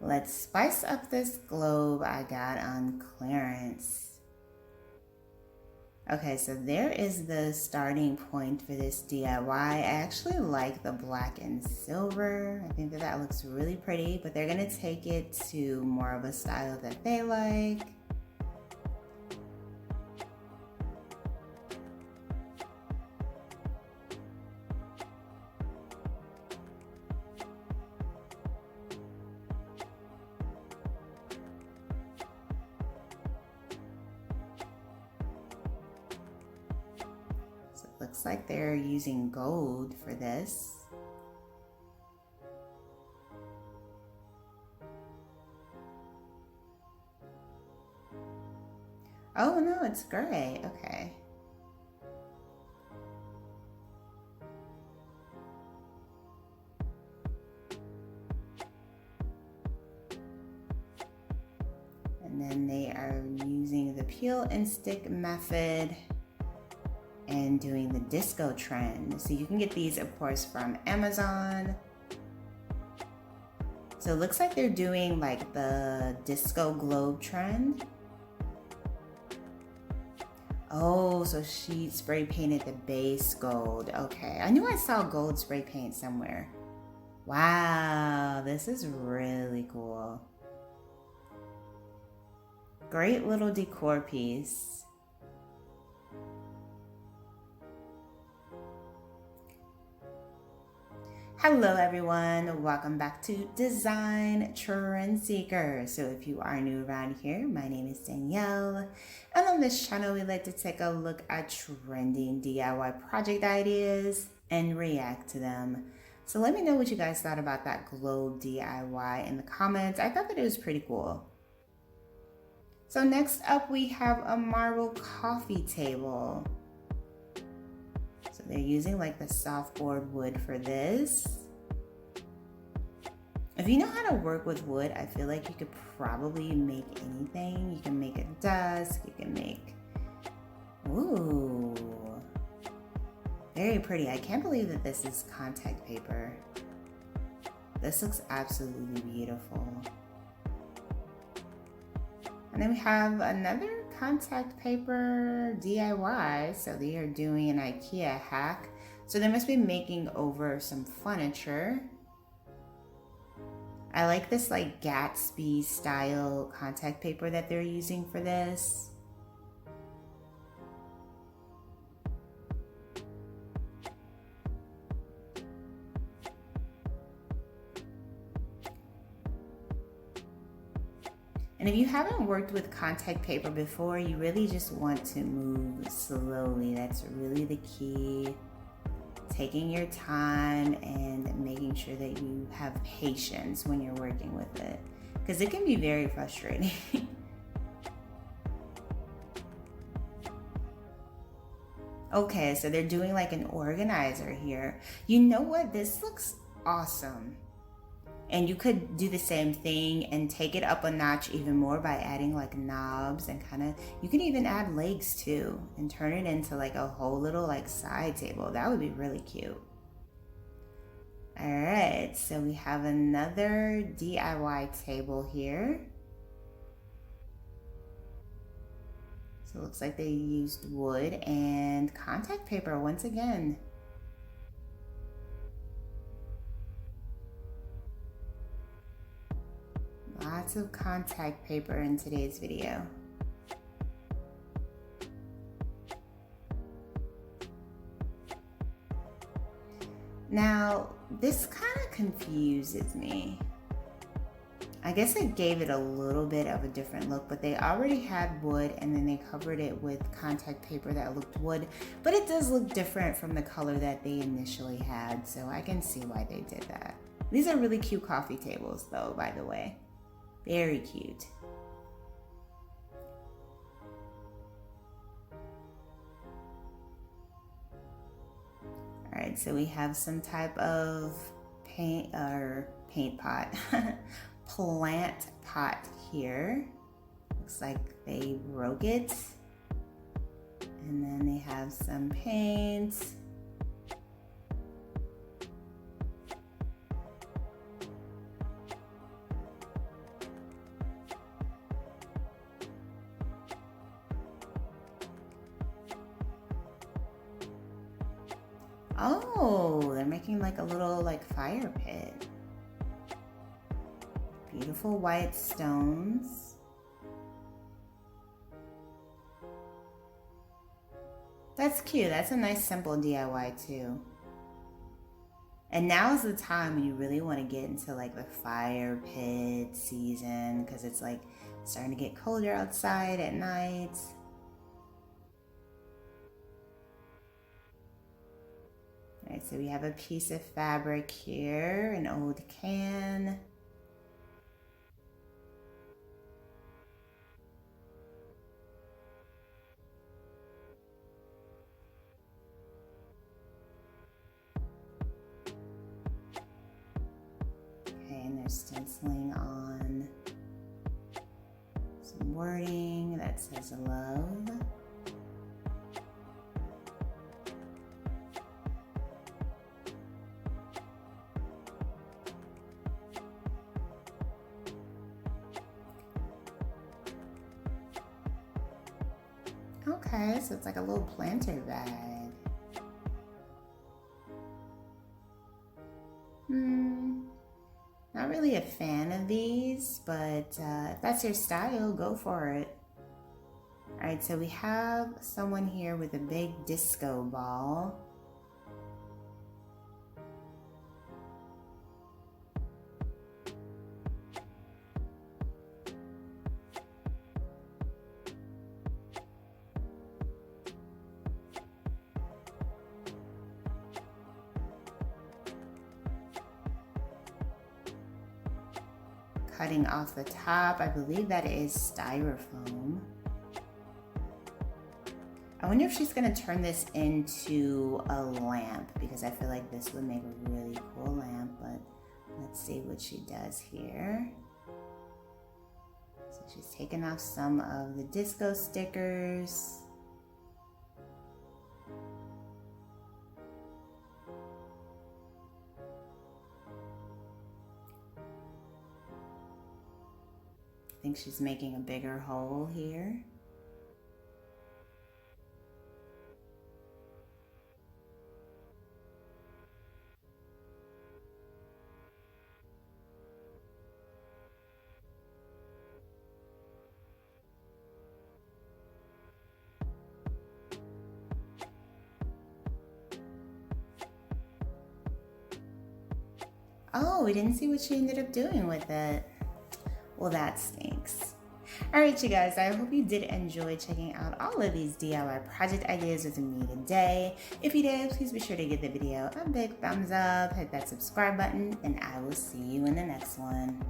Let's spice up this globe I got on clearance. Okay, so there is the starting point for this DIY. I actually like the black and silver. I think that looks really pretty, but they're gonna take it to more of a style that they like. Looks like they're using gold for this. Oh no, it's gray. Okay. And then they are using the peel and stick method and doing the disco trend. So you can get these, of course, from Amazon. So it looks like they're doing like the disco globe trend. Oh, so she spray painted the base gold. Okay, I knew I saw gold spray paint somewhere. Wow, this is really cool. Great little decor piece. Hello everyone, welcome back to Design Trend Seeker. So if you are new around here, my name is Danielle, and on this channel we like to take a look at trending DIY project ideas and react to them. So let me know what you guys thought about that globe DIY in the comments. I thought that it was pretty cool. So next up we have a marble coffee table. So they're using like the softboard wood for this. If you know how to work with wood, I feel like you could probably make anything. You can make a desk, you can make, ooh, very pretty. I can't believe that this is contact paper. This looks absolutely beautiful. And then we have another contact paper DIY. So they are doing an IKEA hack. So they must be making over some furniture. I like this like Gatsby style contact paper that they're using for this. And if you haven't worked with contact paper before, you really just want to move slowly. That's really the key. Taking your time and making sure that you have patience when you're working with it, because it can be very frustrating. Okay, so they're doing like an organizer here. You know what? This looks awesome. And you could do the same thing and take it up a notch even more by adding like knobs and kind of, you can even add legs too and turn it into like a whole little like side table. That would be really cute. All right, so we have another DIY table here. So it looks like they used wood and contact paper once again. Lots of contact paper in today's video. Now, this kind of confuses me. I guess it gave it a little bit of a different look, but they already had wood and then they covered it with contact paper that looked wood, but it does look different from the color that they initially had, so I can see why they did that. These are really cute coffee tables though, by the way. Very cute. All right, so we have some type of paint pot, plant pot here. Looks like they broke it. And then they have some paint. Oh, they're making like a little like fire pit. Beautiful white stones. That's cute. That's a nice simple DIY too. And now's the time when you really want to get into like the fire pit season because it's like starting to get colder outside at night. All right, so we have a piece of fabric here, an old can. Okay, and they're stenciling on some wording that says love. Okay, so it's like a little planter bag. Not really a fan of these, but if that's your style, go for it. All right, so we have someone here with a big disco ball. Cutting off the top, I believe that is styrofoam. I wonder if she's gonna turn this into a lamp because I feel like this would make a really cool lamp, but let's see what she does here. So she's taken off some of the disco stickers. I think she's making a bigger hole here. Oh, we didn't see what she ended up doing with it. Well, that stinks. All right, you guys, I hope you did enjoy checking out all of these DIY project ideas with me today. If you did, please be sure to give the video a big thumbs up, hit that subscribe button, and I will see you in the next one.